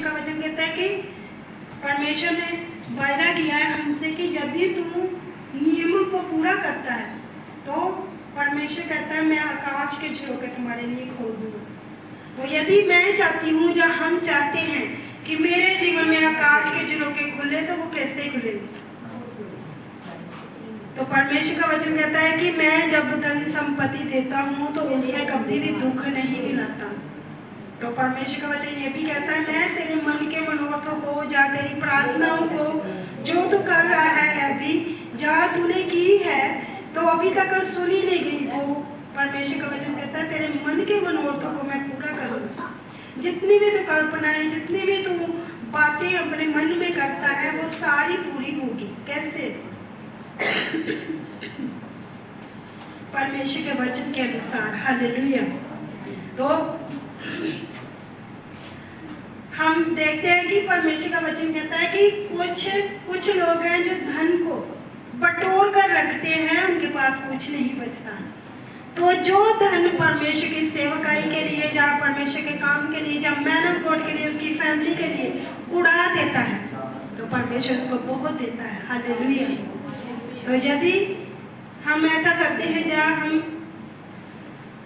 परमेश्वर का वचन कहता है कि परमेश्वर ने वायदा किया है हमसे कि यदि तू नियमों को पूरा करता है तो परमेश्वर कहता है मैं आकाश के झरोखे तुम्हारे लिए खोल दूंगा। तो यदि मैं चाहती हूँ या हम चाहते हैं कि मेरे जीवन में आकाश के झरोखे खुले, तो वो कैसे खुलेंगे? तो परमेश्वर का वचन कहता है कि मैं जब धन संपत्ति देता हूँ तो उसमें कभी भी दुख नहीं मिलाता। तो परमेश्वर का वचन ये भी कहता है मैं तेरे मन के मनोरथों को या तेरी प्रार्थनाओं को जो तू कर रहा है अभी, जहाँ तूने की है तो अभी तक सुनी नहीं गई, वो परमेश्वर का वचन कहता है तेरे मन के मनोरथों को मैं पूरा करूँगा। जितनी भी तू कल्पनाएं, जितनी भी तू बातें अपने मन में करता है वो सारी पूरी होगी। कैसे? परमेश्वर के वचन के अनुसार। हालेलुया। तो हम देखते हैं कि परमेश्वर का वचन कहता है कि कुछ लोग हैं जो धन को बटोर कर रखते हैं, उनके पास कुछ नहीं बचता। तो जो धन परमेश्वर की सेवकाई के लिए, जहाँ परमेश्वर के काम के लिए, जहाँ मैन ऑफ गॉड के लिए, उसकी फैमिली के लिए उड़ा देता है, तो परमेश्वर उसको बहुत देता है। हालेलुया। तो यदि हम ऐसा करते हैं जहाँ हम,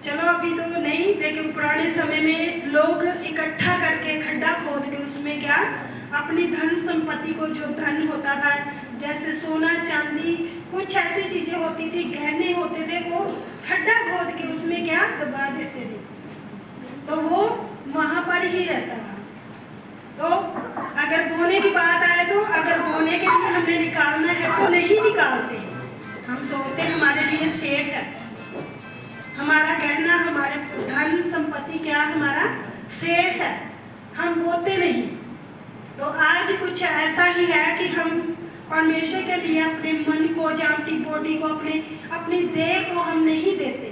चलो अभी तो नहीं, लेकिन पुराने समय में लोग इकट्ठा करके खड्डा खोद के उसमें क्या अपनी धन संपत्ति को, जो धन होता था जैसे सोना चांदी, कुछ ऐसी चीजें होती थी, गहने होते थे, वो खड्डा खोद के उसमें क्या दबा देते थे, तो वो वहां पर ही रहता था। तो अगर बोने की बात आए तो अगर बोने के लिए हमने निकालना है तो नहीं निकालते, हम सोचते हमारे लिए सेफ है, हमारा गहना, हमारे धन संपत्ति क्या हमारा सेफ है, हम बोते नहीं। तो आज कुछ ऐसा ही है कि हम परमेश्वर के लिए अपने मन को या अपनी बॉडी को, अपनी देह को हम नहीं देते।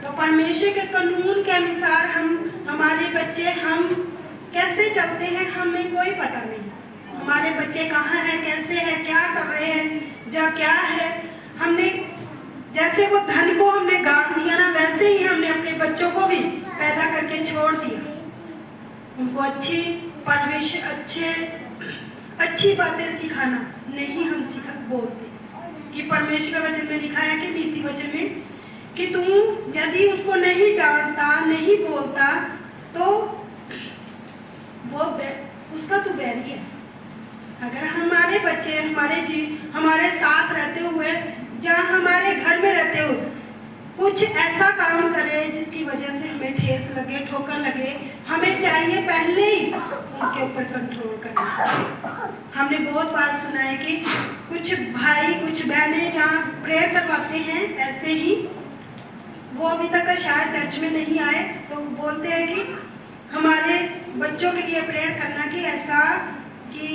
तो परमेश्वर के कानून के अनुसार हमारे बच्चे, हम कैसे चलते हैं हमें कोई पता नहीं। हमारे बच्चे कहाँ हैं, कैसे हैं, क्या कर रहे हैं, या क्या है, हमने जैसे वो धन को हमने गाड़ दिया ना, वैसे ही हमने अपने बच्चों को भी पैदा करके छोड़ दिया। उनको अच्छी परवरिश, अच्छी बातें सिखाना नहीं हम बोलते। कि परमेश्वर का वचन में लिखा है कि नीति वचन में कि तू यदि उसको नहीं डांटता, नहीं बोलता, तो वो उसका तू बैरी है। अगर हमारे बच्चे हमारे साथ रहते हुए, जहाँ हमारे घर में रहते हुए कुछ ऐसा काम करे जिसकी वजह से हमें ठेस लगे, ठोकर लगे, हमें चाहिए पहले ही उनके ऊपर कंट्रोल करना। हमने बहुत बार सुना है कि कुछ भाई, कुछ बहनें जहाँ प्रेयर करवाते हैं, ऐसे ही वो अभी तक शायद चर्च में नहीं आए, तो बोलते हैं कि हमारे बच्चों के लिए प्रेयर करना कि ऐसा कि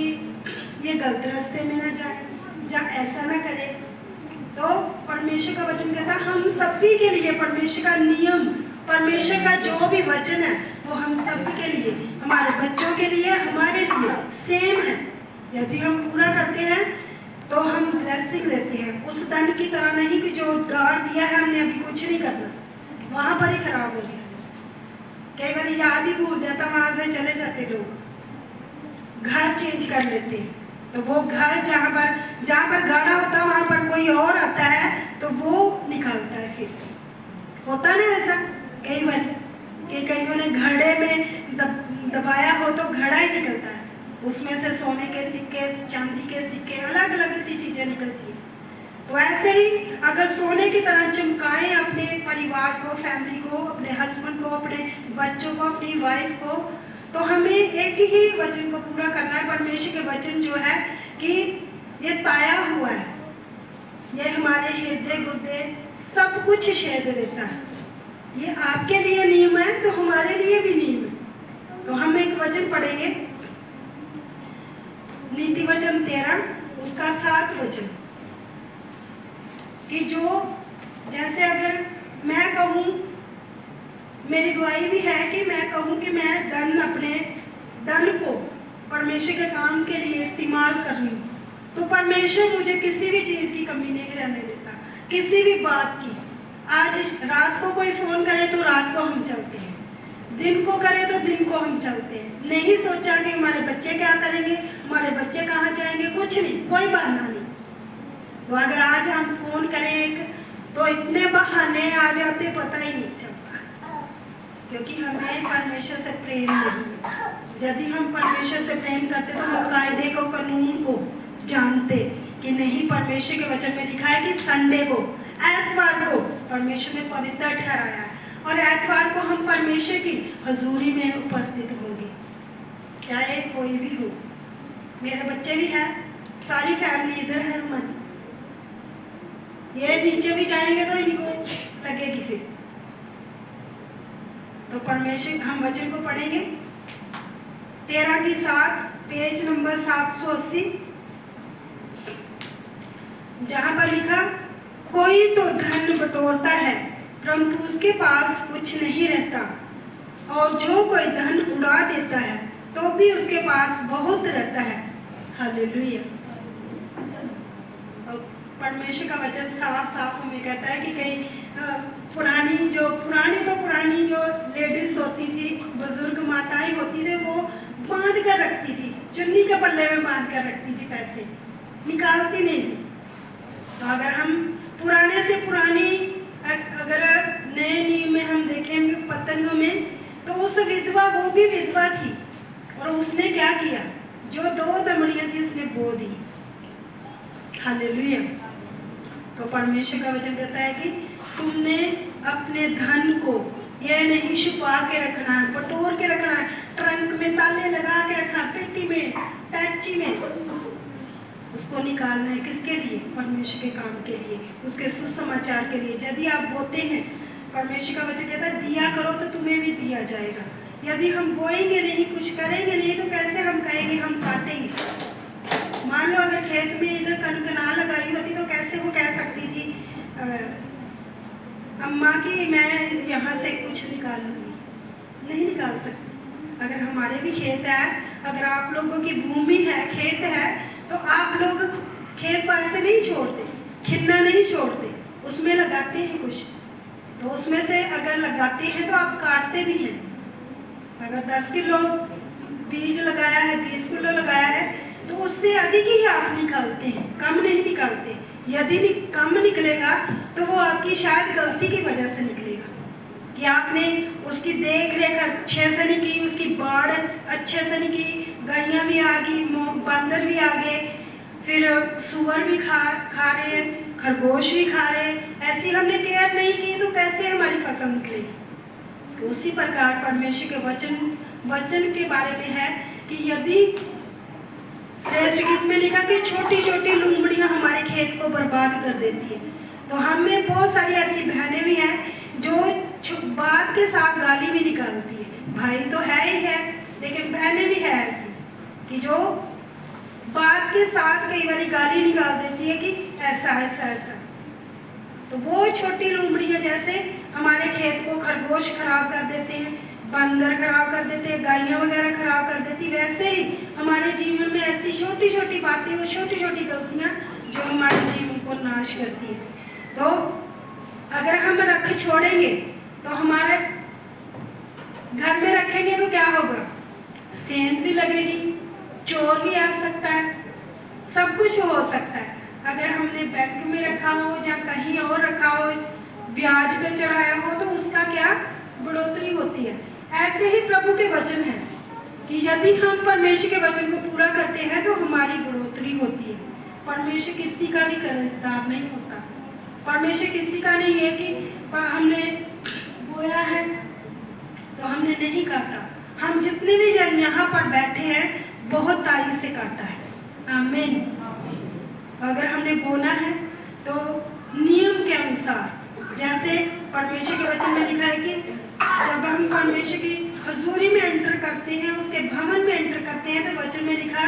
ये गलत रास्ते में ना जाए, या ऐसा ना करे। तो परमेश्वर का वचन कहता है हम सभी के लिए परमेश्वर का नियम, परमेश्वर का जो भी वचन है वो हम सभी के लिए, हमारे बच्चों के लिए, हमारे लिए सेम है। यदि हम पूरा करते हैं तो हम ब्लेसिंग लेते हैं, उस धन की तरह नहीं कि जो गाड़ दिया है हमने अभी कुछ नहीं करना, वहां पर ही खराब हो गया। कई बार याद ही भूल जाता, वहां से चले जाते लोग, घर चेंज कर लेते हैं, तो वो घर जहाँ पर गाड़ा होता है वहां पर कोई और आता है तो वो निकालता है। फिर होता ना ऐसा कई बार कि कईयों ने घड़े में दबाया हो तो घड़ा ही निकलता है, उसमें से सोने के सिक्के, चांदी के सिक्के, अलग अलग सी चीजें निकलती है। तो ऐसे ही अगर सोने की तरह चमकाएं अपने परिवार को, फैमिली को, अपने हस्बैंड को, अपने बच्चों को, अपनी वाइफ को, तो हमें एक ही वचन को पूरा करना है। परमेश्वर के वचन जो है कि ये ताया हुआ है, ये हमारे हृदय गुर्दे सब कुछ शेद देता है। ये आपके लिए नियम है तो हमारे लिए भी नियम है। तो हम एक वचन पढ़ेंगे, नीति वचन 13 उसका 7 वचन, कि जो जैसे अगर मैं कहूँ, मेरी गवाही भी है कि मैं कहूँ कि मैं अपने धन को परमेश्वर के काम के लिए इस्तेमाल कर रही हूँ, तो परमेश्वर मुझे किसी भी चीज़ की कमी नहीं रहने देता, किसी भी बात की। आज रात को कोई फ़ोन करे तो रात को हम चलते हैं, दिन को करें तो दिन को हम चलते हैं, नहीं सोचा कि हमारे बच्चे क्या करेंगे, हमारे बच्चे कहाँ जाएंगे, कुछ नहीं, कोई बहाना नहीं। तो अगर आज हम फोन करें तो इतने बहाने आ जाते पता ही नहीं चलता, क्योंकि हमें परमेश्वर से प्रेम नहीं है। यदि हम परमेश्वर से प्रेम करते तो हम कायदे को, कानून को जानते कि नहीं, परमेश्वर के वचन में लिखा है कि संडे को, एतवार को परमेश्वर ने पवित्र ठहराया है और एतवार को हम परमेश्वर की हजूरी में उपस्थित होंगे, चाहे कोई भी हो। मेरे बच्चे भी हैं, सारी फैमिली इधर है हमारी, ये नीचे भी जाएंगे तो इनको लगेगी फिर। तो परमेश्वर, हम वचन को पढ़ेंगे 13:7, पेज नंबर 780, जहां पर लिखा, कोई तो धन बटोरता है परंतु उसके पास कुछ नहीं रहता, और जो कोई धन उड़ा देता है तो भी उसके पास बहुत रहता है। हालेलुया। परमेश्वर का वचन साफ साफ हमें कहता है कि कई पुरानी जो लेडीज होती थी, बुजुर्ग माताएं होती थी, वो बांध कर रखती थी, चुन्नी के पल्ले में बांध कर रखती थी, पैसे निकालती नहीं थी। तो अगर हम पुराने से पुरानी, अगर नए नियम में हम देखें पतंगों में, तो उस विधवा, वो भी विधवा थी और उसने क्या किया, जो 2 दमड़ियां थी उसने बो दी। हालेलुया। तो परमेश्वर का वचन कहता है कि तुमने अपने धन को यह नहीं छुपा के रखना है, बटोर के रखना है, ट्रंक में ताले लगा के रखना, पेटी में, टैची में, उसको निकालना है। किसके लिए? परमेश्वर के काम के लिए, उसके सुसमाचार के लिए। यदि आप बोते हैं, परमेश्वर का वचन कहता है दिया करो तो तुम्हें भी दिया जाएगा। यदि हम बोएंगे नहीं, कुछ करेंगे नहीं, तो कैसे हम कहेंगे हम काटेंगे? मान लो अगर खेत में इधर कनकना लगाई होती तो कैसे वो कह सकती थी अम्मा की मैं यहाँ से कुछ निकाल लूँगी? नहीं निकाल सकती। अगर हमारे भी खेत है, अगर आप लोगों की भूमि है, खेत है, तो आप लोग खेत को ऐसे नहीं छोड़ते, खिन्ना नहीं छोड़ते, उसमें लगाते हैं कुछ। तो उसमें से अगर लगाते हैं तो आप काटते भी हैं। अगर 10 किलो बीज लगाया है, 20 किलो लगाया है, तो उससे अधिक ही आप निकालते हैं, कम नहीं निकालते। यदि कम निकलेगा तो वो आपकी शायद गलती की वजह से निकलेगा कि आपने उसकी देख रेख अच्छे से नहीं की, उसकी बाढ़ अच्छे से नहीं की, गैया भी आ गई, बंदर भी आ गए, फिर सुअर भी खा रहे हैं, खरगोश भी खा रहे हैं, ऐसी हमने केयर नहीं की तो कैसे हमारी फसल निकलेगी? तो उसी प्रकार परमेश्वर के वचन के बारे में है कि यदि श्रेष्ठ गीत में लिखा कि छोटी छोटी लूमड़ियां हमारे खेत को बर्बाद कर देती है, तो हमें बहुत सारी ऐसी बहनें भी हैं जो बात के साथ गाली भी निकालती है। भाई तो है ही है, लेकिन बहनें भी है ऐसी कि जो बात के साथ कई बार गाली निकाल देती है कि ऐसा ऐसा ऐसा। तो वो छोटी लूमड़ियां जैसे हमारे खेत को खरगोश खराब कर देते हैं, बंदर खराब कर देते हैं, गायें वगैरह खराब कर देती, वैसे ही हमारे जीवन में ऐसी छोटी छोटी बातें और छोटी छोटी गलतियां जो हमारे जीवन को नाश करती है। तो अगर हम रख छोड़ेंगे तो हमारे घर में रखेंगे तो क्या होगा? सेंध भी लगेगी, चोर भी आ सकता है, सब कुछ हो सकता है। अगर हमने बैंक में रखा हो या कहीं और रखा हो, ब्याज पे चढ़ाया हो, तो उसका क्या बढ़ोतरी होती है। ऐसे ही प्रभु के वचन है कि यदि हम परमेश्वर के वचन को पूरा करते हैं तो हमारी बढ़ोतरी होती है। परमेश्वर किसी का भी कर्जदार नहीं होता। परमेश्वर किसी का नहीं है कि हमने बोया है तो हमने नहीं काटा। हम जितने भी जन यहाँ पर बैठे हैं बहुत ताई से काटा है। आमीन। अगर हमने बोना है तो नियम के अनुसार, जैसे परमेश्वर के वचन में लिखा है कि जब हम परमेश्वर की हजूरी में एंटर करते हैं, उसके भवन में एंटर करते हैं, तो वचन में लिखा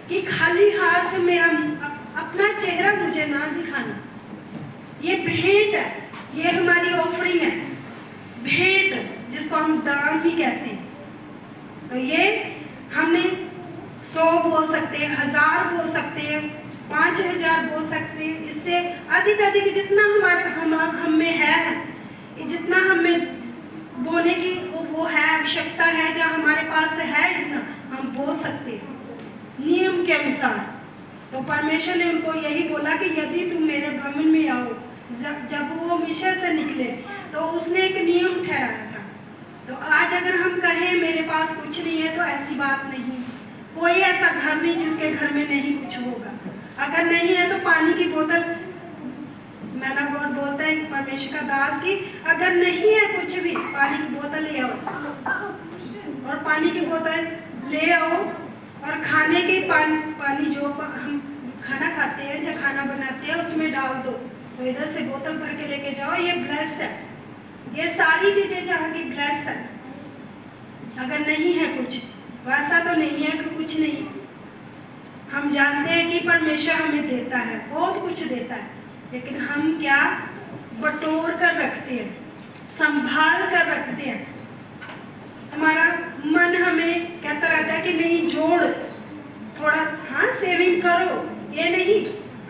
कि खाली हाथ मेरा अपना चेहरा मुझे ना दिखाना। ये भेंट है, ये हमारी ऑफरिंग है, भेंट जिसको हम दान भी कहते हैं। तो ये हमने 100 बो सकते हैं, 1000 बो सकते हैं, 5000 बो सकते हैं, इससे अधिक जितना हम में है, जितना हमें बोने की वो वो है, आवश्यकता है, जहाँ हमारे पास है इतना, हम बो सकते हैं नियम के अनुसार। तो परमेश्वर ने उनको यही बोला कि यदि तुम मेरे भ्रमण में आओ, जब वो मिस्र से निकले तो उसने एक नियम ठहराया था। तो आज अगर हम कहें मेरे पास कुछ नहीं है, तो ऐसी बात नहीं। कोई ऐसा घर नहीं जिसके घर में नहीं कुछ होगा। अगर नहीं है तो पानी की बोतल, मैंने गॉड बोलता है परमेश्वर का दास की, अगर नहीं है कुछ भी, पानी की बोतल ले आओ, और पानी की बोतल ले आओ, और खाने के पानी जो हम खाना खाते हैं या खाना बनाते हैं उसमें डाल दो। तो इधर से बोतल भर के लेके जाओ, ये ब्लेस है। ये सारी चीजें जहाँ की ब्लेस है। अगर नहीं है कुछ, वैसा तो नहीं है कि कुछ नहीं। हम जानते हैं कि परमेश्वर हमें देता है, बहुत कुछ देता है, लेकिन हम क्या बटोर कर रखते हैं, संभाल कर रखते हैं। हमारा मन हमें कहता रहता है कि नहीं जोड़ थोड़ा, हाँ सेविंग करो, ये नहीं,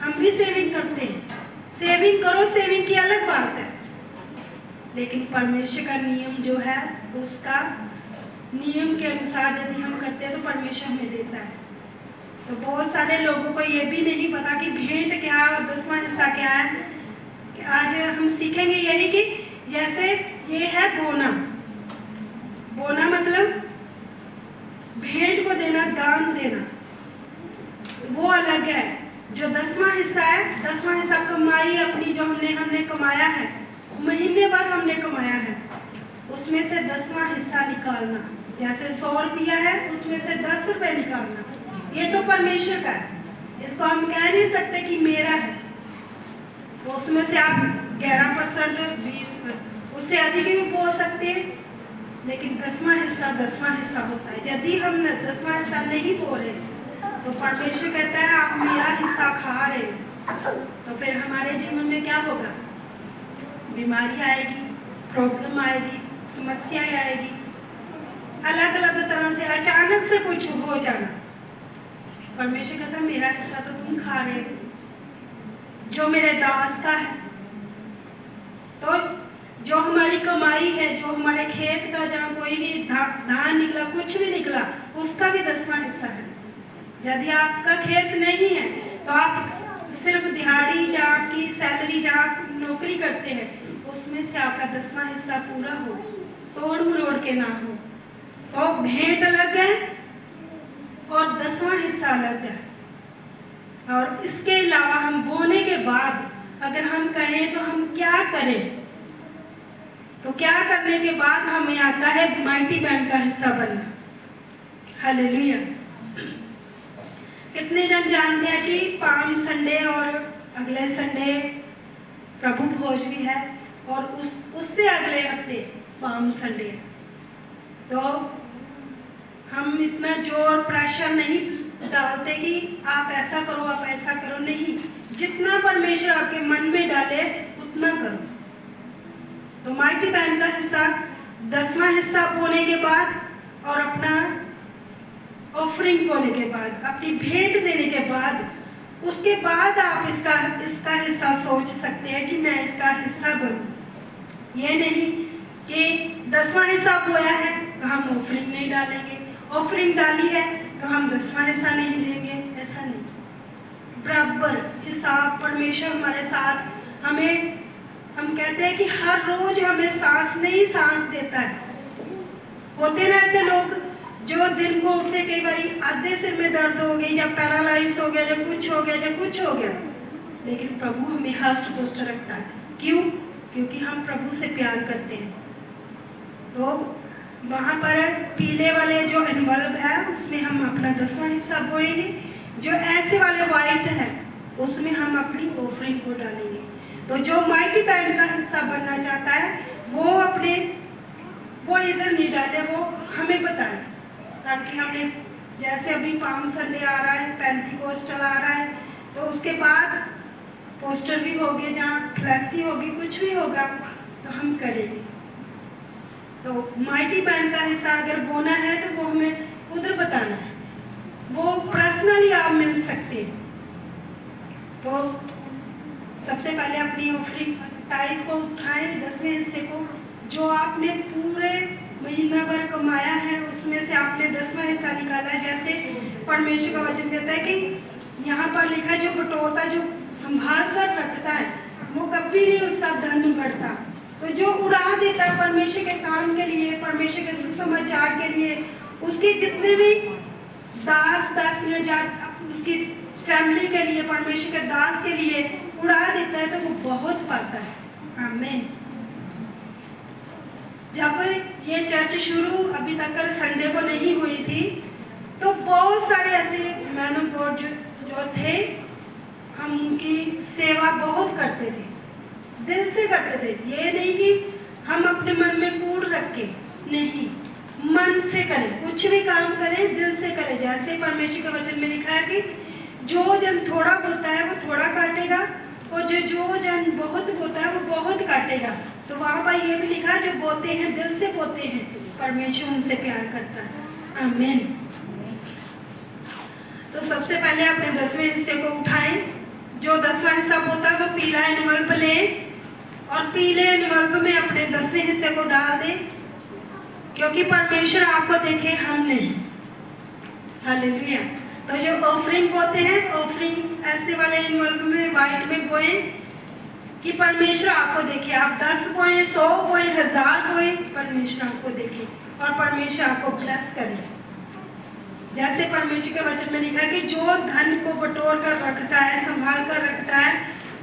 हम भी सेविंग करते हैं, सेविंग करो, सेविंग की अलग बात है। लेकिन परमेश्वर का नियम जो है, उसका नियम के अनुसार यदि हम करते हैं तो परमेश्वर हमें देता है। तो बहुत सारे लोगों को ये भी नहीं पता कि भेंट क्या और 10वां हिस्सा क्या है। कि आज हम सीखेंगे यही कि जैसे ये है बोना, बोना मतलब भेंट को देना, दान देना, वो अलग है। जो 10वां हिस्सा है, 10वां हिस्सा कमाई अपनी जो हमने कमाया है, महीने भर हमने कमाया है, उसमें से 10वां हिस्सा निकालना। जैसे 100 रुपया है, उसमें से 10 रुपए निकालना, ये तो परमेश्वर का है। इसको हम कह नहीं सकते कि मेरा है। तो उसमें से आप 11%, 20%, उससे अधिक भी बोल सकते हैं, लेकिन 10वां हिस्सा होता है। यदि हम 10वां हिस्सा नहीं बोले तो परमेश्वर कहता है आप मेरा हिस्सा खा रहे हो। तो फिर हमारे जीवन में क्या होगा? बीमारी आएगी, प्रॉब्लम आएगी, समस्याएं आएगी, अलग अलग तरह से अचानक से कुछ हो जाना। परमेश्वर कहता है मेरा हिस्सा तो तुम खा रहे हो, जो मेरे दास का है। तो जो हमारी कमाई है, जो हमारे खेत का जहाँ कोई भी धान निकला, कुछ भी निकला, उसका भी 10वां हिस्सा है। यदि आपका खेत नहीं है तो आप सिर्फ दिहाड़ी या आपकी सैलरी जहाँ आप नौकरी करते हैं, उसमें से आपका 10वां हिस्सा पूरा हो, तोड़ मरोड़ के ना हो। तो भेंट अलग है और 10वां हिस्सा अलग है। और इसके अलावा हम बोने के बाद अगर हम कहें तो हम क्या करें, तो क्या करने के बाद हमें आता है माइटी बैंड का हिस्सा बनना। हालेलुया। कितने जन जानते हैं कि पाम संडे और अगले संडे प्रभु भोज भी है, और उससे अगले हफ्ते पाम संडे है। तो हम इतना जोर प्रेशर नहीं डालते कि आप ऐसा करो, आप ऐसा करो, नहीं। जितना परमेश्वर आपके मन में डाले उतना करो। तो माइटी बैंड का हिस्सा 10वां हिस्सा बोने के बाद और अपना ऑफरिंग बोने के बाद, अपनी भेंट देने के बाद, उसके बाद आप इसका हिस्सा सोच सकते हैं कि मैं इसका हिस्सा बनूं। ये नहीं कि 10वां हिस्सा बोया है तो हम ऑफरिंग नहीं डालेंगे, ऑफरिंग डाली है तो हम 10वां हिस्सा नहीं लेंगे, ऐसा नहीं। बराबर हिसाब परमेश्वर हमारे साथ, हम कहते हैं कि हर रोज हमें सांस नहीं सांस देता है। होते ना ऐसे लोग जो दिन को उठते कई बार आधे सिर में दर्द हो गई, या पैरालाइज हो गया, या कुछ हो गया, लेकिन प्रभु हमें हष्ट पुष्ट रखता है। क्यों? क्योंकि हम प्रभु से प्यार करते हैं। तो वहाँ पर पीले वाले जो एनवल्ब है उसमें हम अपना 10वां हिस्सा बोएंगे, जो ऐसे वाले वाइट है उसमें हम अपनी ऑफरिंग को डालेंगे। तो जो माइटी बैंड का हिस्सा बनना चाहता है वो इधर नहीं डाले, वो हमें बताए, ताकि हमें जैसे अभी पाम संडे आ रहा है, पेंटिकोस्टल आ रहा है, तो उसके बाद पोस्टर भी होगी, जहाँ फ्लैक्सी होगी, कुछ भी होगा तो हम करेंगे। तो माइटी बैंड का हिस्सा अगर बोना है तो वो हमें उधर बताना है, वो पर्सनली आप मिल सकते हैं। तो सबसे पहले अपनी ऑफरिंग टाइज को उठाएं, 10वें हिस्से को, जो आपने पूरे महीना भर कमाया है उसमें से आपने 10वां हिस्सा निकाला है। जैसे परमेश्वर का वचन कहता है कि यहाँ पर लिखा है जो बटोरता, जो संभाल कर रखता है, वो कभी नहीं उसका धन बढ़ता। तो जो उड़ा देता है परमेश्वर के काम के लिए, परमेश्वर के सुसमाचार के लिए, उसके जितने भी दास दासियां उसकी फैमिली के लिए, परमेश्वर के दास के लिए उड़ा देता है, तो वो बहुत पाता है। आमीन। जब ये चर्च शुरू अभी तक संडे को नहीं हुई थी, तो बहुत सारे ऐसे मैन ऑफ गॉड जो थे, हम उनकी सेवा बहुत करते थे, दिल से करते थे। ये नहीं कि हम अपने मन में कूड़ रख के, नहीं, मन से करें, कुछ भी काम करें दिल से करें। जैसे परमेश्वर के वचन में लिखा है कि जो जन थोड़ा बोता है वो थोड़ा काटेगा, और जो जन बहुत बोता है वो बहुत काटेगा। तो वहाँ पर ये भी लिखा है जो बोते हैं दिल से बोते हैं, परमेश्वर उनसे प्यार करता है। आमीन। तो सबसे पहले अपने 10वें हिस्से को उठाएं। जो 10वां हिस्सा बोता है वो पीला एनवल्प लें और पीले एनवल्प में अपने 10वें हिस्से को डाल दें, क्योंकि परमेश्वर आपको देखे, हम नहीं। हालेलुया। तो जो ऑफरिंग बोते हैं, ऑफरिंग ऐसे वाले एनवल्प में वाइट में बोए कि परमेश्वर आपको देखे। आप 10 बोए, 100 बोए, 1000 बोए, परमेश्वर आपको देखे और परमेश्वर आपको ब्लेस करे। जैसे परमेश्वर के वचन में लिखा है कि जो धन को बटोर कर रखता है, संभाल कर रखता है,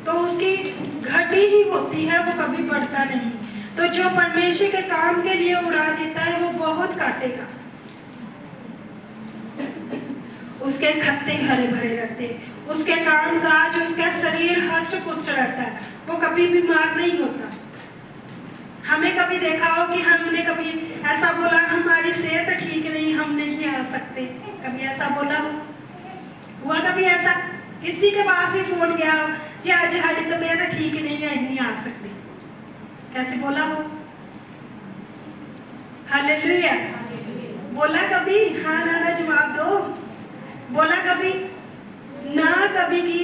तो उसकी घटी ही होती है, वो कभी बढ़ता नहीं। तो जो परमेश्वर के काम के लिए उड़ा देता है वो बहुत काटेगा। उसके खत्ते हरे भरे रहते हैं, उसके काम काज, उसका शरीर हष्ट पुष्ट रहता है, वो कभी बीमार नहीं होता। हमें कभी देखा हो कि हमने कभी ऐसा बोला हमारी सेहत ठीक नहीं, हम नहीं आ सकते, कभी ऐसा बोला हो? हुआ कभी ऐसा? किसी के पास भी फोन गया हो जी आज हाली तो मेरा ठीक नहीं है, नहीं आ सकते, कैसे बोला हो? हालेलुया। बोला कभी? हाँ ना जवाब दो। बोला कभी? ना कभी भी।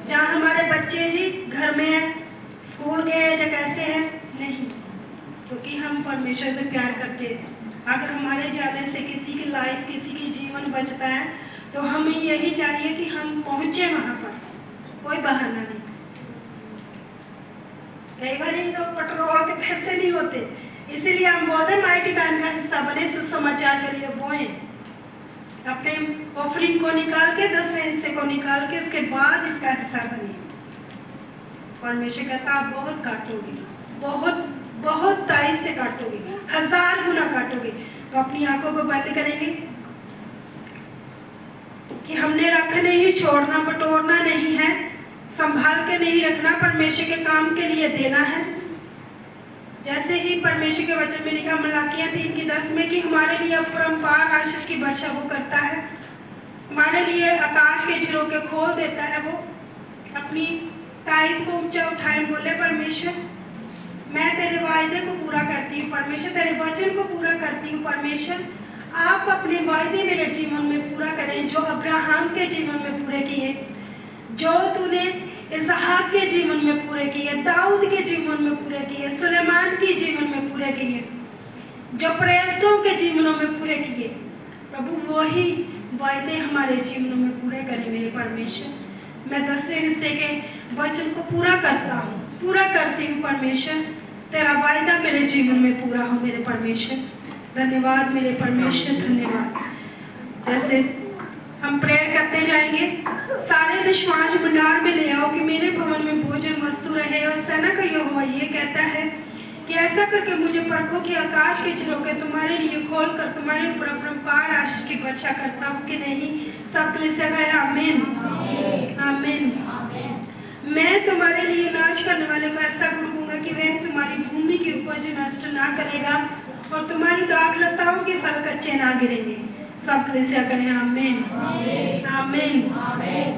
जहाँ हमारे बच्चे जी घर में है, स्कूल गए या कैसे हैं? नहीं, क्योंकि हम परमेश्वर से प्यार करते हैं। अगर हमारे जाने से किसी की लाइफ, किसी की जीवन बचता है, तो हमें यही चाहिए कि हम पहुंचे वहां पर, कोई बहाना नहीं। कई बार तो पेट्रोल के पैसे नहीं होते, इसीलिए हम बोलते माइटी बैंड का हिस्सा बने, सुसमाचार के लिए बोए, अपने ऑफरिंग को निकाल के 10वें हिस्से को निकाल के उसके बाद इसका हिस्सा बने। परमेश्वर कहता आप बहुत काटोगे, बहुत बहुत ताई से काटोगे, 1000 गुना काटोगे। तो अपनी आंखों को बंद करेंगे कि हमने रखने ही छोड़ना, बटोरना नहीं है, संभाल के नहीं रखना, परमेश्वर के काम के लिए देना है। जैसे ही परमेश्वर के वचन में लिखा मलाकिया 3:10 में कि हमारे लिए अपरंपार आशीष की वर्षा वो करता है, हमारे लिए आकाश के झरोखे खोल देता है। वो अपनी ताईत को ऊंचा उठाए, बोले परमेश्वर मैं तेरे वायदे को पूरा करती हूँ, परमेश्वर तेरे वचन को पूरा करती हूँ। परमेश्वर आप अपने वायदे मेरे जीवन में पूरा करें, जो अब्राहम के जीवन में पूरे किए, जो तूने इसहाक के जीवन में पूरे किए, दाऊद के जीवन में पूरे किए, सुलेमान के जीवन में पूरे किए, जो प्रेरितों के जीवनों में पूरे किए। प्रभु वही वायदे हमारे जीवनों में पूरे करें मेरे परमेश्वर। मैं 10वें हिस्से के वचन को पूरा करता हूँ, पूरा करती हूँ परमेश्वर। तेरा वायदा मेरे जीवन में पूरा हो मेरे परमेश्वर। धन्यवाद मेरे परमेश्वर, धन्यवाद। जैसे हम प्रेयर करते जाएंगे, सारे विश्वास भंडार में ले आओ कि मेरे भवन में भोजन वस्तु रहे। और सेना का यहोवा ये कहता है कि ऐसा करके मुझे परखो कि आकाश के झरोखे तुम्हारे लिए खोल कर तुम्हारे ऊपर अपरंपार आशीष की वर्षा करता हूँ कि नहीं। सब से गए आमीन, आमीन। मैं तुम्हारे लिए नाश करने वाले को ऐसा गुण दूंगा कि वह तुम्हारी भूमि की उपज नष्ट ना करेगा और तुम्हारी दाग लताओं के फल कच्चे ना गिरेंगे। सब से कहें आमीन, आमीन, आमीन।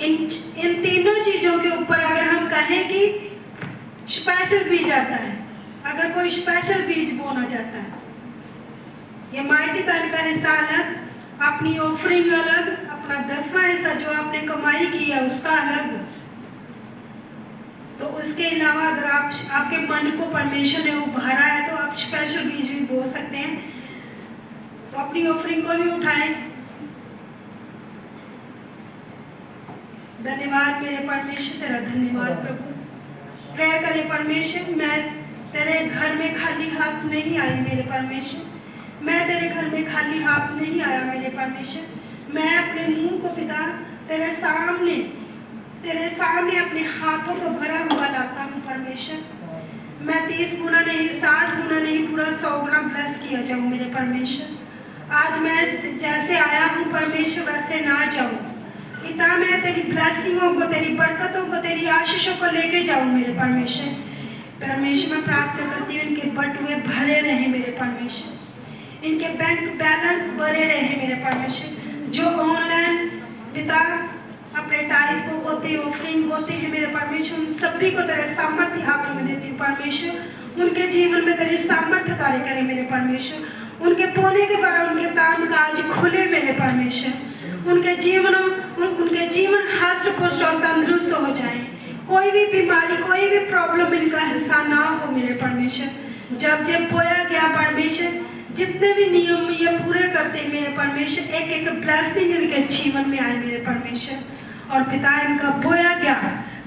इन तीनों चीजों के ऊपर अगर हम कहें कि स्पेशल बीज आता है, अगर कोई स्पेशल बीज बोना चाहता है, ये माइटी कान का हिस्सा अलग, अपनी ऑफरिंग अलग, अपना 10वां हिस्सा जो आपने कमाई की है उसका अलग, तो उसके अलावा अगर आपके मन को परमेश्वर ने उभारा है तो आप स्पेशल बीज भी बो सकते हैं। तो अपनी ऑफरिंग को भी उठाएं। धन्यवाद मेरे परमेश्वर, तेरा धन्यवाद प्रभु। प्रेयर करें, परमेश्वर मैं तेरे घर में खाली हाथ नहीं आई मेरे परमेश्वर, मैं तेरे घर में खाली हाथ नहीं आया मेरे परमेश्वर। मैं अपने मुंह को पिता तेरे सामने अपने हाथों को भरा हुआ लाता हूँ परमेश्वर। मैं 30 गुना नहीं, 60 गुना नहीं, पूरा 100 गुना ब्लेस किया जाऊँ मेरे परमेश्वर। आज मैं जैसे आया हूँ परमेश्वर वैसे ना जाऊँ पिता, मैं तेरी ब्लेसिंगों को, तेरी बरकतों को, तेरी आशीषों को लेके जाऊँ मेरे परमेश्वर। परमेश्वर मैं प्रार्थना करती हूँ इनके बटुए भरे रहे मेरे परमेश्वर, इनके बैंक बैलेंस भरे रहे मेरे परमेश्वर। जो ऑनलाइन पिता अपने टाइप को बोते, ऑफरिंग बोते हैं मेरे परमेश्वर, उन सभी को तेरे सामर्थ्य हाथों में देती हूँ परमेश्वर। उनके जीवन में तेरी सामर्थ्य कार्य करे मेरे परमेश्वर। उनके बोने के द्वारा उनके काम काज खुले मेरे परमेश्वर। उनके जीवन हष्ट पुष्ट और तंदुरुस्त हो जाए। कोई भी बीमारी, कोई भी प्रॉब्लम इनका हिस्सा ना हो मेरे परमेश्वर। जब बोया गया परमेश्वर, जितने भी नियम ये पूरे करते हैं मेरे परमेश्वर, एक एक ब्लेसिंग इनके जीवन में आए मेरे परमेश्वर। और पिता इनका बोया गया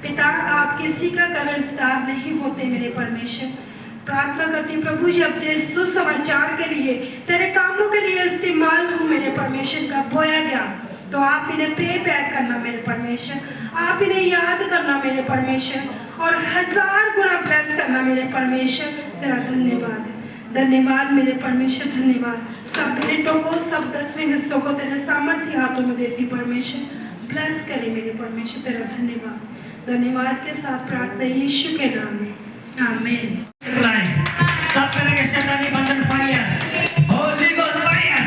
पिता, आप किसी का कर्जदार नहीं होते मेरे परमेश्वर। प्रार्थना करती प्रभु जब सुसमाचार के लिए, तेरे कामों के लिए इस्तेमाल हो मेरे परमेश्वर का बोया गया, तो आप इन्हें पे बैक करना मेरे परमेश्वर, आप इन्हें याद करना मेरे परमेश्वर, और 1000 गुना ब्लेस करना मेरे परमेश्वर। तेरा धन्यवाद, धन्यवाद मेरे परमेश्वर, धन्यवाद। सब भेंटों को, सब 10वें हिस्सों को तेरे सामर्थ्य हाथों में देती परमेश्वर। ब्लेस करे मेरे परमेश्वर, तेरा धन्यवाद। धन्यवाद के साथ प्रार्थना यीशु के नाम में, आमीन। सब करेंगे शैतानी बंधन fire, holy ghost fire,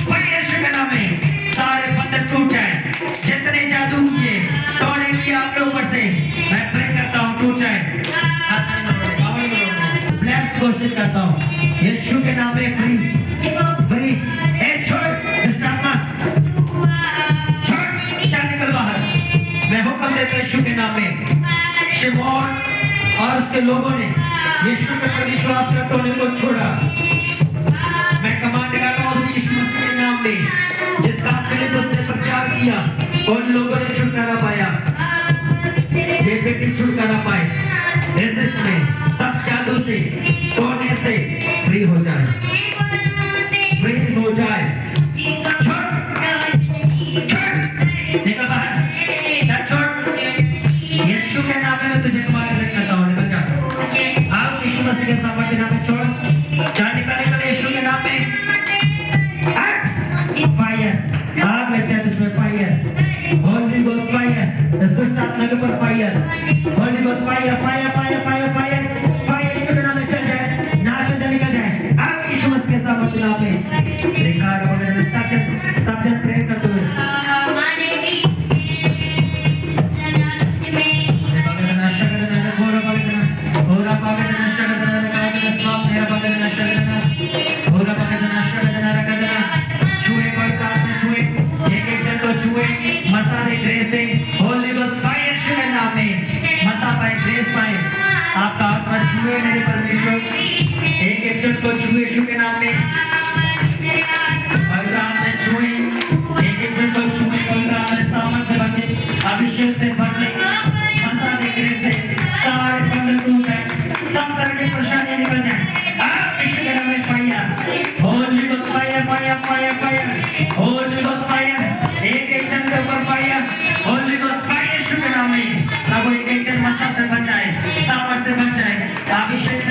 fire Yeshu के नाम में सारे बंधन टूट जाए। जितने जादू किए, टोने किए आपके ऊपर से, मैं प्रे करता हूँ टूट जाए। ब्लेस घोषित करता हूँ यीशु के नाम में फ्री। ए छोड़ दुष्ट आत्मा, छोड़, चल निकल बाहर। मैं हुक्म देता हूँ यीशु के नाम में। शिमोन और उसके लोगों ने यीशु के पर विश्वास कर टोने को छोड़ा। मैं कमांड करता हूँ उस यीशु मसीह के नाम में जिसका फिलिप्पुस ने प्रचार किया, उन लोगों ने छुटकारा पाया। ये बेटी छुटकारा पाए, में सब जादू से, टोने से फ्री हो जाए, फ्री हो जाए। छोड़, छोड़, निकल बाहर, चल छोड़। यीशु के नाम में तुझे कमांड करता हूँ, निकल जा। आप यीशु मसीह के सामर्थ्य नाम में छोड़, जा निकल यीशु के नाम में। फायर, आग लग जाए तुझमें, फायर, होली गोस्ट फायर, इस दुष्ट आत्मा के ऊपर fire, holy ghost fire, fire, fire, fire, fire, fire Yeshu के नाम में चल जाए, नाश हो जाए, निकल जाए। आप यीशु मसीह के सामर्थ्य नाम में रिकार वगैरह सब जन प्रेयर करते हुए मसाले ग्रेस दे, होली गोस्ट फायर यीशु के नाम में, मसा पाए, ग्रेस पाए, आपका आत्मा छुए मेरे परमेश्वर। एक एक जन को छुए यीशु के नाम में, पवित्र आत्मा छुए, एक एक जन को छुए, पवित्र आत्मा सामर्थ से भर दे, अभिषेक से भर दे, मसाले ग्रेस दे, सारे बंधन टूट जाए, सब तरह की परेशानियां निकल जाए। आप यीशु के नाम में fire, holy ghost fire, fire, fire, fire, holy ghost fire, एक एक जन के ऊपर fire, holy ghost fire Yeshu के नाम में। प्रभु एक एक जन मसा से बच जाए, सामर्थ से बच जाए, अभिषेक से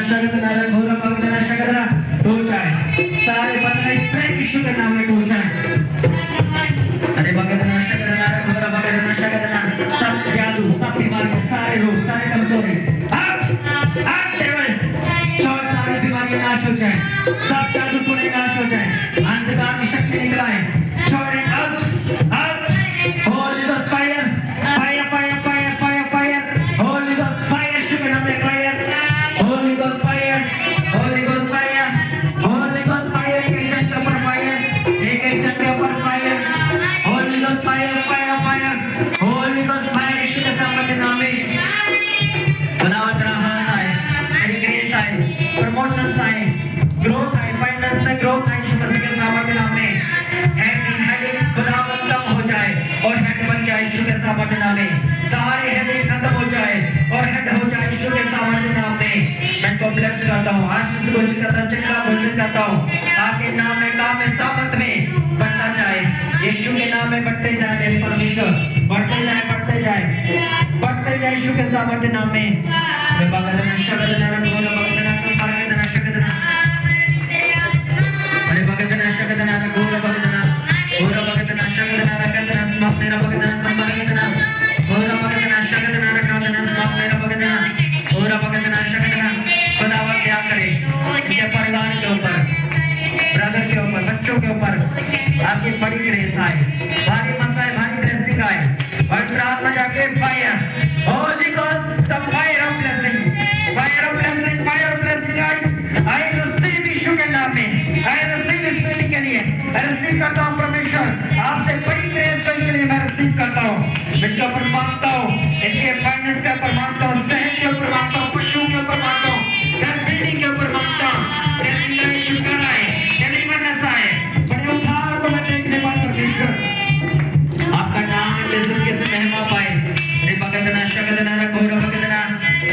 शगदना घोर भगदना शगदना टूट जाए सारे बंधन प्रेम यीशु के नाम में टूट जाए अरे भगदना शगदना घोर भगदना शगदना सब जादू सब बीमारी सारे रोग सारे कमजोरी हट डेविल छोड़ सारी बीमारियां नाश हो जाए सब जादू टूटे नाश हो जाए अंधकार की शक्ति निकलाए छोड़े out out holy ghost fire fire fire fire fire fire holy ghost fire Yeshu के नाम में fire holy ghost fire holy ghost fire holy ghost fire के चक्कर पर फायर एक एक चक्कर पर fire holy ghost fire fire fire holy ghost fire Yeshu के सामर्थ्य नाम में बनावट रहा है ग्रेस आए प्रमोशंस आए ग्रोथ आए फाइनेंस में ग्रोथ आए यीशु मसीह के सामर्थ्य नाम में हेडिंग खुदावंद कम हो जाए और हेड बन जाए यीशु के सामर्थ्य नाम में सारे हेडिंग खत्म हो जाए और हेड हो जाए यीशु के सामर्थ्य नाम में मैं को ब्लेस करता हूं आशीष घोषित करता हूं चंगा घोषित करता हूं आपके नाम में काम में सामर्थ में बढ़ता जाए यीशु के नाम में बढ़ते जाए मेरे परमेश्वर बढ़ते जाए यीशु के सामर्थ्य नाम में मैं भगदना शगदना रघुवर भगदना भगदना शगदना अरे भगदना शगदना रघुवर भगदना घोर भगदना शगदना रगदना समाप्त मेरा भगदना कम भगदना घोर भगदना शगदना रगदना समाप्त मेरा भगदना घोर भगदना शगदना खुदावंद क्या करे इनके परिवार के ऊपर ब्रदर के ऊपर बच्चों के ऊपर आपकी बड़ी ग्रेस आए भारी मसाए भारी ब्लेसिंग आए पवित्र आत्मा जाके fire holy ghost the fire of blessing I receive Yeshu के नाम में आई रिसीव इस मीटिंग के लिए आई रिसीव करता हूं परमेश्वर आपसे बड़ी ग्रेस के लिए मैं रिसीव करता हूं इनके ऊपर मांगता हूं इनके फाइनेंस के ऊपर मांगता हूं सेहत के ऊपर मांगता हूं पशुओं के ऊपर मांगता हूं घर बिल्डिंग के ऊपर मांगता हूं ब्लेसिंग आए छुटकारा आए डिलीवरेंस आए बड़े उद्धार को मैं देखने पाऊं परमेश्वर आपका नाम जिंदगी से महिमा पाए रे भगदना शगदना घोर भगदना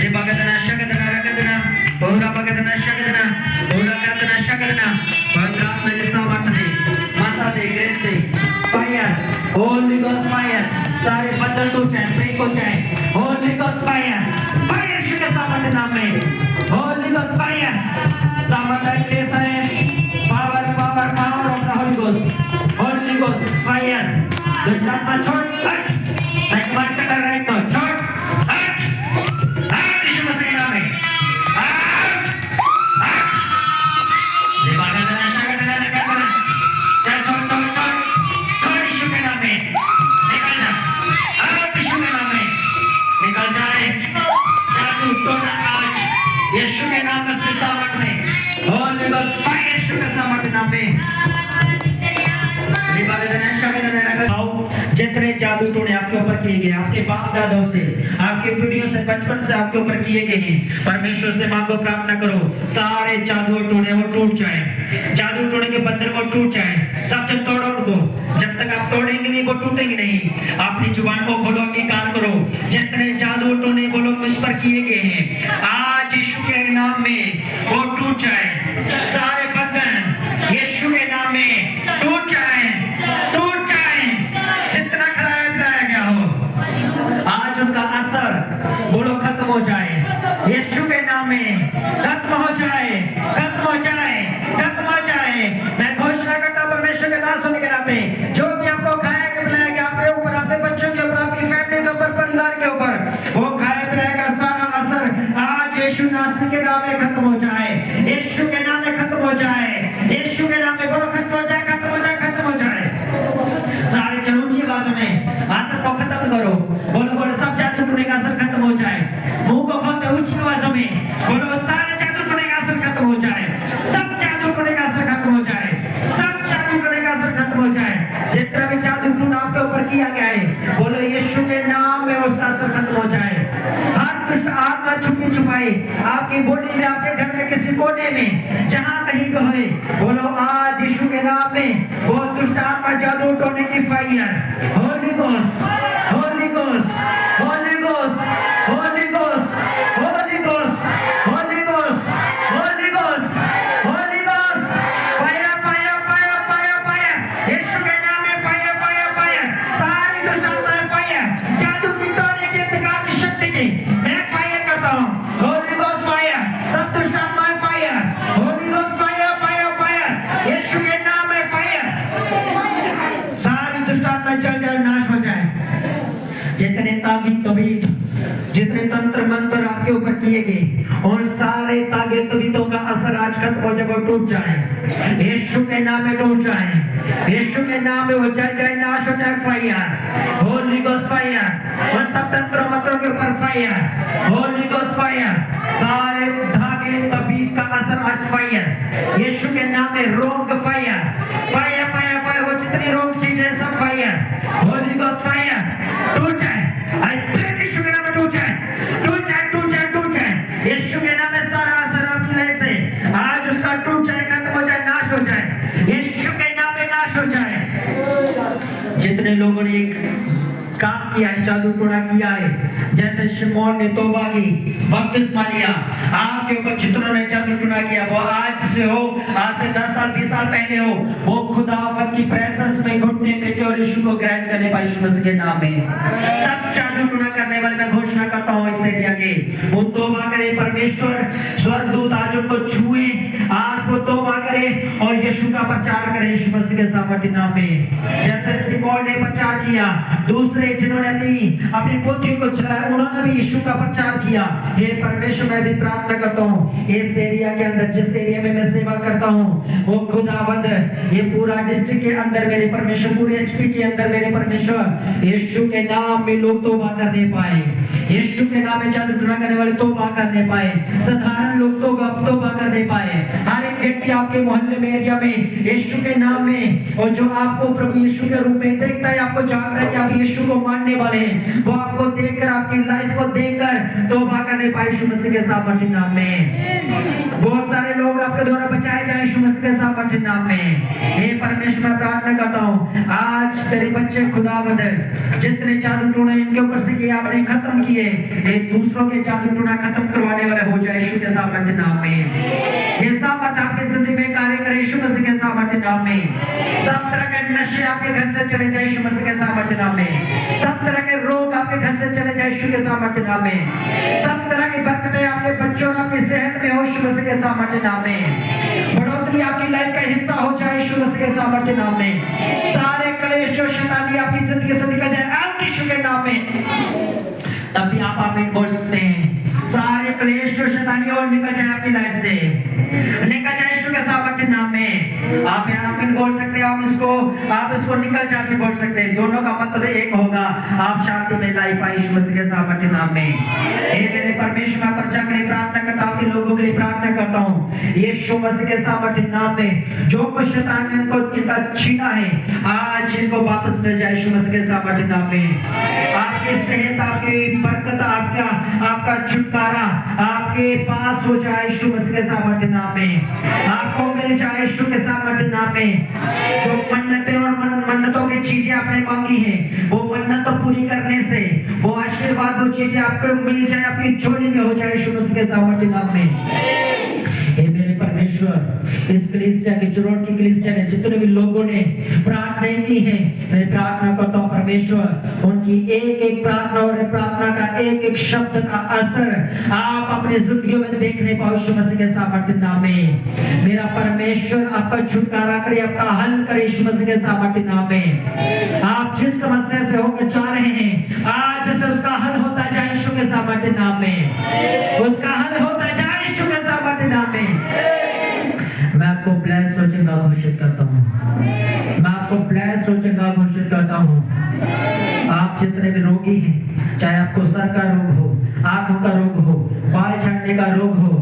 रे भगदना शगदना रगदना घोर भगदना शगदना घोर भगदना शगदना पवित्र आत्मा के सामर्थ्य दे मसा दे ग्रेस दे फायर होली गॉस्ट फायर सारे बंधन टूट जाए ब्रेक हो जाए holy ghost fire fire Yeshu के सामर्थ्य नाम में होली गॉस्ट फायर सामर्थ्य कैसा है power power power of the Holi ghost fire दुष्ट आत्मा छोड़ हट मैं कमांड करता राइट नाउ छोड़ हट यीशु मसीह के नाम में हट ये भगदना शगदना रगदना चल छोड़ यीशु के नाम में निकल जा यीशु के नाम में निकल जाए जादू टोना आज यीशु के नाम में सामर्थ में होली गॉस्ट फायर यीशु के सामर्थ नाम में जितने जादू टोने आपके ऊपर किए गए आपके बाप दादाओं से आपके पीढ़ियों से बचपन से आपके ऊपर किए गए हैं परमेश्वर से मांगो प्रार्थना करो सारे जादू टोने वो टूट जाए जादू टोने के बंधन वो टूट जाए सब जब तोड़ो उनको जब तक आप तोड़ेंगे नहीं वो टूटेंगे नहीं अपनी जुबान को खोलो अंगीकार करो जितने जादू टोने वो लोग मुझ पर किए गए हैं आज यीशु के नाम में वो टूट जाए सारे बंधन यीशु के नाम में टूट जाए जितना कराया गया हो आज उनका असर बोलो खत्म हो जाए यीशु के नाम में खत्म हो जाए मैं घोषणा करता हूं परमेश्वर के दास होने के नाते जो भी आपको खाया पिलाया गया आपके ऊपर आपके बच्चों के ऊपर आपकी फैमिली के ऊपर परिवार के ऊपर वो खाया पिलाया का सारा असर आज यीशु नासरी के नाम में खत्म हो जाए यीशु के नाम में खत्म हो जाए यीशु के नाम में बोलो खत्म हो जाए सारे जन ऊंची आवाज में असर को खत्म करो बोलो सब जादू टूटने का असर खत्म हो जाए मुंह को खोलते ऊंची आवाजों में बोलो सारे जादू टूटने का असर खत्म हो जाए सब जादू टूटने का असर खत्म हो जाए जितना भी जादू टूट आपके ऊपर किया गया है बोलो यीशु के नाम में उसका असर खत्म हो जाए हर दुष्ट आत्मा छुपी छुपाई आपकी बॉडी में आपके घर में किसी कोने में जहां कहीं को है बोलो आज यीशु के नाम में वो दुष्ट आत्मा जादू टोने की fire holy ghost holy ghost holy ghost holy ghost holy ghost holy ghost holy ghost holy ghost fire fire fire fire fire Yeshu के नाम में फायर फायर फायर सारी दुष्ट आत्माएं फायर जादू की टोने की अंधकार की शक्ति की मैं फायर करता हूं होली गोस्ट फायर सब दुष्ट आपके ऊपर किए गए उन सारे तागे तबीतों का असर आज खत्म हो जाए, वो टूट जाए यीशु के नाम में, टूट जाए यीशु के नाम में, वो जल जाए, नाश हो जाए। फायर, होली गोस्ट फायर, उन सब तंत्रों मंत्रों के ऊपर फायर, होली गोस्ट फायर, सारे धागे तबीत का असर आज फायर यीशु के नाम में। रोग फायर, फायर फायर फायर, वो जितनी रोग चीजें सब फायर, होली गोस्ट फायर, टूट जाए। यीशु के नाम में टूट जाए, टूट जाए, टूट जाए, टूट जाए यीशु के नाम में। सारा असर आपकी लाइफ से आज उसका टूट जाए, खत्म हो जाए, नाश हो जाए यीशु के नाम में, नाश हो जाए। जितने लोगों ने काम किया है, जादू टोना किया है, जैसे शिमोन ने तौबा की, बपतिस्मा लिया, आपके ऊपर जितनों ने जादू टोना किया, वो आज से हो, आज से 10 साल 20 साल पहले हो, वो खुदावंद की प्रेजेंस में घुटने टेके और यीशु को ग्रहण करने पाए यीशु मसीह के नाम में। सब जादू टोना करने वाले मैं घोषणा करता हूँ इससे आगे वो तौबा करे, परमेश्वर स्वर्गदूत आज उनको छुए, आज वो तौबा करे और यीशु का प्रचार करे यीशु मसीह के सामर्थ्य नाम में। जैसे शिमोन ने प्रचार किया, दूसरे जिन्होंने अपनी पोथी को चलाया, उन्होंने भी यीशु का प्रचार किया। हे परमेश्वर, मैं भी प्रार्थना करता हूँ इस एरिया के अंदर, जिस एरिया में मैं सेवा करता हूँ, वो खुदावंद ये पूरा डिस्ट्रिक्ट के अंदर मेरे परमेश्वर, पूरे एचपी के अंदर मेरे परमेश्वर, यीशु के नाम में लोग तौबा करने पाए, यीशु के नाम में जादू टोना करने वाले तौबा करने पाए, साधारण लोग तौबा करने पाए। हर एक व्यक्ति आपके मोहल्ले में, एरिया में यीशु के नाम में, और जो आपको प्रभु यीशु के रूप में देखता है, आपको जानता है कि आप यीशु को मानने वाले हैं, वो आपको देखकर, आपकी लाइफ को देखकर तौबा करने पाए यीशु मसीह के सामर्थ्य नाम में। बहुत सारे लोग आपके द्वारा बचाए जाए यीशु मसीह के सामर्थ्य नाम में। हे परमेश्वर, मैं प्रार्थना करता हूँ आज तेरे बच्चे खुदावंद जितने जादू टोना इनके ऊपर से किए, आपने खत्म किए, एक दूसरों के जादू टोना खत्म करवाने वाले हो जाए यीशु के सामर्थ्य नाम में। ये सामर्थ आपके जिंदगी में कार्य करे यीशु मसीह के सामर्थ्य नाम में। सब तरह के नशे आपके घर से चले जाए यीशु मसीह के सामर्थ्य नाम में। सब तरह के रोग आपके घर से चले जाए यीशु के सामर्थ्य नाम में। सब तरह की बरकतें आपके बच्चों और आपकी सेहत में हो यीशु मसीह के सामर्थ्य नाम में। बढ़ोतरी आपकी लाइफ का हिस्सा हो जाए यीशु मसीह के सामर्थ्य नाम में। सारे कलेश जो शैतानी आपकी जिंदगी से निकल जाए आप यीशु के नाम में। तब भी आप आमीन बोल सकते हैं। सारे क्लेश जो शैतानी और निकल जाए आपकी लाइफ से, निकल जाए यीशु के सामर्थ्य नाम में। आप आमीन बोल सकते हैं, आप इसको निकल जाए भी बोल सकते हैं। दोनों का मतलब एक होगा, आप शांति में लाई पाए यीशु मसीह के सामर्थ्य नाम में। हे मेरे परमेश्वर, मैं प्रजा के लिए प्रार्थना करता हूँ, आपके लोगों के लिए प्रार्थना करता हूँ यीशु मसीह के सामर्थ्य नाम में। जो कुछ शैतान ने इनका छीना है, आज इनको वापस मिल जाए यीशु मसीह के सामर्थ्य नाम में। आपकी सेहत, आपकी बरकत, आपका छुटकारा आपके पास हो जाए यीशु मसीह के सामर्थ्य नाम में। आपको मिल जाए यीशु के सामर्थ्य नाम में। जो मन्नतें और मन्नतों की चीजें आपने मांगी हैं, वो मन्नत पूरी करने से वो आशीर्वाद, वो चीजें आपको मिल जाए, आपकी झोली में हो जाए यीशु मसीह के सामर्थ्य नाम में। हे मेरे परमेश्वर, इस कलीसिया की चुरोट की कलीसिया ने जितने भी लोगों ने प्रार्थना की है, मैं प्रार्थना करता हूँ परमेश्वर, उनकी एक एक प्रार्थना और प्रार्थना का एक एक शब्द का असर आप अपने जिंदगियों में देखने पाओ यीशु मसीह के सामर्थ्य नाम में। मेरा परमेश्वर आपका छुटकारा करे, आपका हल करे यीशु मसीह के सामर्थ्य नाम में। आप जिस समस्या से होकर जा रहे हैं, आज से उसका हल होता जाए यीशु के सामर्थ्य नाम में। उसका हल होता जाए यीशु के सामर्थ्य नाम में। मैं आपको ब्लेस हो चुका घोषित करता हूँ, मैं आपको ब्लेस हो चुका घोषित करता हूँ। आप जितने भी रोगी हैं, चाहे आपको सर का रोग हो, आंखों का रोग हो, बाल झड़ने का रोग हो,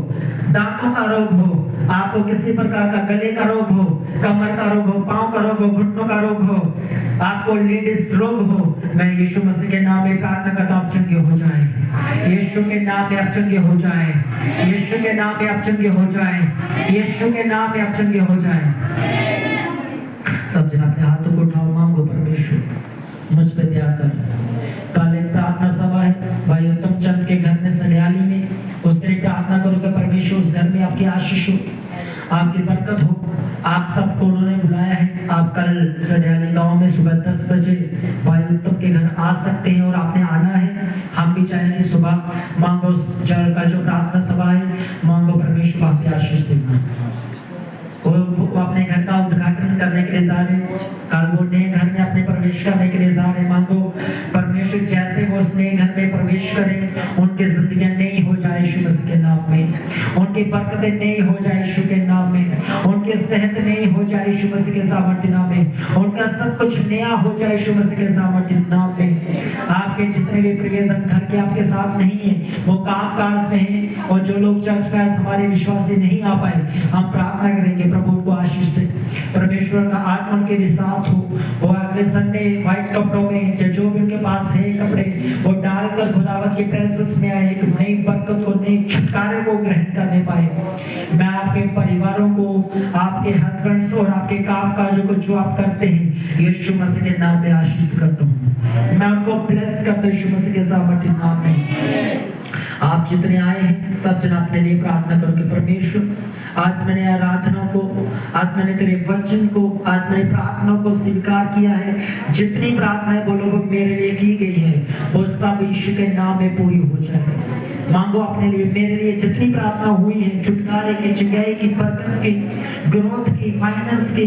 दांतों का रोग हो, आपको किसी प्रकार का गले का रोग हो, कमर का रोग हो, पांव का रोग हो, घुटनों का रोग हो, आपको लेडीज रोग हो, मैं यीशु मसीह के नाम में प्रार्थना करता हूँ, आप चंगे हो जाएं। यीशु के नाम में आप चंगे हो जाएं। यीशु के नाम में आप चंगे हो जाएं। यीशु के नाम में आप चंगे हो जाएं। सब जन अपने हाथों को उठाओ, मांगो परमेश्वर मुझ पे दया कर। कल एक प्रार्थना सभा है भाई उत्तम चंद के घर में सड़ियाली में, उसके लिए प्रार्थना करो कि परमेश्वर उस घर में आपकी आशीष हो, आपकी बरकत हो। आप सबको उन्होंने बुलाया है, आप कल सड़ियाली गांव में सुबह 10 बजे भाई उत्तम के घर आ सकते हैं और आपने आना है। हम भी चाहेंगे सुबह मांगो जल का जो प्रार्थना सभा है, मांगो परमेश्वर आपकी आशीष देना। वो अपने घर का उद्घाटन करने के लिए जा रहे हैं, कल वो नए घर में अपने प्रवेश करने के लिए जा रहे हैं। मांगो परमेश्वर जैसे वो उस नए घर में प्रवेश करें, उनकी जिंदगी नई हो जाए यीशु मसीह के नाम में। उनकी बरकतें नई हो जाए यीशु के नाम में। उनकी सेहत नई हो जाए यीशु मसीह के सामर्थ्य नाम में। उनका सब कुछ नया हो जाए यीशु मसीह के सामर्थ्य नाम में। आपके जितने भी प्रियजन घर के आपके साथ नहीं है, वो काम काज में है, और जो लोग चर्च में आज हमारे विश्वासी नहीं आ पाए, हम प्रार्थना करेंगे प्रभु को आशीष दे, परमेश्वर का आत्मा उनके लिए साथ हो। वो अगले संडे व्हाइट कपड़ों में जो भी उनके पास है कपड़े, वो डालकर खुदावत की प्रेजेंस में आए, एक नई बरकत को, नई छुटकारे को ग्रहण करने पाए। मैं आपके परिवारों को, आपके हस्बैंड्स और आपके काम काजों को जो आप करते हैं, यीशु मसीह के नाम में आशीष करता हूँ। मैं उनको ब्लेस करता हूँ यीशु मसीह के सामर्थ्य नाम में। आप जितने आए हैं सब जन अपने लिए प्रार्थना करोगे। परमेश्वर, आज मैंने आराधना को, आज मैंने तेरे वचन को, आज मैंने प्रार्थना को स्वीकार किया है। जितनी प्रार्थनाएं वो लोगों मेरे लिए की गई है, वो सब यीशु के नाम में पूरी हो जाए। मांगो अपने लिए, मेरे लिए जितनी प्रार्थना हुई है, छुटकारे की, जगह की, बरकत की, ग्रोथ की, फाइनेंस की,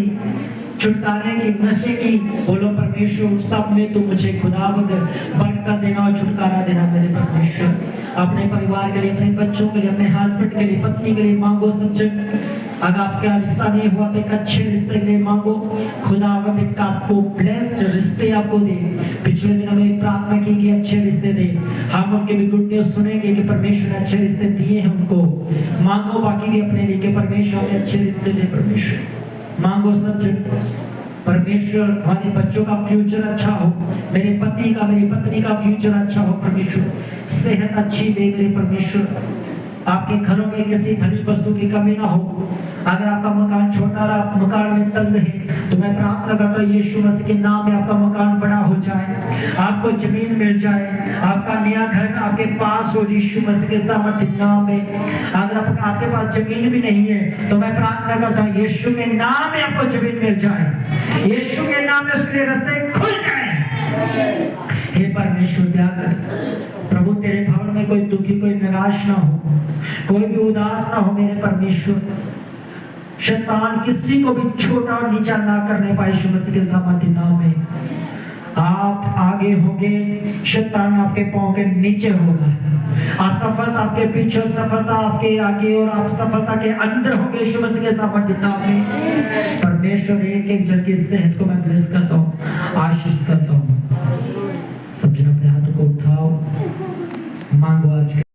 छुटकारे की, नशे की, बोलो परमेश्वर सब में तू मुझे खुदावंद बरकत देना और छुटकारा देना मेरे परमेश्वर। अपने परिवार के लिए, अपने बच्चों के लिए, अपने हस्बैंड के लिए, पत्नी के लिए मांगो सच्चे। अगर आपका रिश्ता नहीं हुआ तो एक अच्छे रिश्ते के लिए मांगो। खुदावंद एक आपको ब्लेस्ड रिश्ते आपको दे। पिछले दिनों में प्रार्थना की कि अच्छे रिश्ते दे। हम उनके भी गुड न्यूज सुनेंगे कि परमेश्वर ने अच्छे रिश्ते दिए हैं उनको। मांगो बाकी भी अपने लिए कि परमेश्वर हमें अच्छे रिश्ते दे। परमेश्वर मांगो सच्चे। परमेश्वर हमारे बच्चों का फ्यूचर अच्छा हो, मेरे पति का, मेरी पत्नी का फ्यूचर अच्छा हो। परमेश्वर सेहत अच्छी दे मेरे परमेश्वर। आपके घरों में किसी धनी वस्तु की कमी ना हो। अगर आपका मकान छोटा रहा, आप मकान में तंग है, तो मैं प्रार्थना करता हूँ यीशु मसीह के नाम में आपका मकान बड़ा हो जाए, आपको जमीन मिल जाए, आपका नया घर आपके पास हो यीशु मसीह के सामर्थ्य नाम में। अगर आपके पास जमीन भी नहीं है, तो मैं प्रार्थना करता हूँ यीशु के नाम में आपको जमीन मिल जाए, यीशु के नाम में उसके रास्ते खुल जाए। हे परमेश्वर दया कर प्रभु, तेरे भवन में कोई दुखी, कोई निराश ना हो, कोई भी उदास ना हो मेरे परमेश्वर। शैतान किसी को भी छोटा और नीचा ना करने पाए यीशु मसीह के सामर्थ्य नाम में। आप आगे होंगे, शैतान आपके पांव के नीचे होगा। असफलता आपके पीछे, सफलता आपके आगे, और आप सफलता के अंदर होंगे यीशु मसीह के सामर्थ्य नाम में। परमेश्वर एक एक जन की सेहत को मैं ब्लेस करता हूँ, आशीष करता हूँ।